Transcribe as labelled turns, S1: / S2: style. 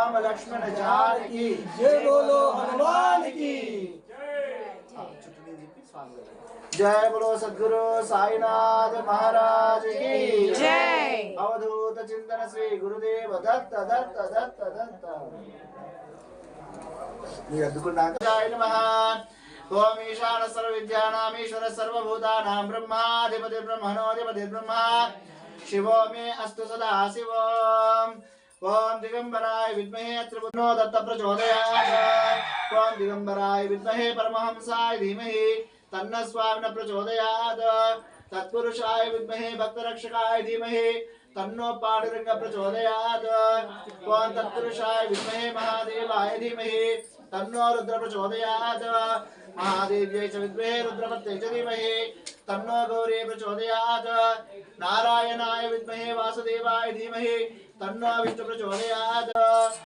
S1: राम लक्ष्मण जानकी जय बोलो हनुमान की जय बोलो सद्गुरु साईनाथ महाराज की
S2: जय।
S1: अवधूत चिंतन श्री गुरुदेव दत्त दत्त दत्त दत्त जय नमः। ओम ईशान सर्व विद्यानाम ईश्वर सर्वभूतानां ब्रह्माधिपति ब्रह्मणोधिपति ब्रह्मा शिवो मे अस्तु सदा शिवोम। ओम दिगंबराय विद्महे त्रिभुवनो दत्त प्रचोदयात्। ओम दिगंबराय विद्महे परमहंसाय धीमहि तन्न स्वामिनः प्रचोदयात्। तत्पुरुषाय विद्महे भक्तरक्षकाय धीमहि तन्नो पांडुरंग प्रचोदयात्। ओम तत्पुरुषाय विद्महे महादेवाय धीमहि तन्नो रुद्र प्रचोदयात्। महादेव्यै च विद्महे रुद्रपत्यै च धीमहि तन्नो गौरी प्रचोदयात्। नारायणाय विद्महे वासुदेवाय धीमहि तन्नो विष्णु प्रचोदयात्।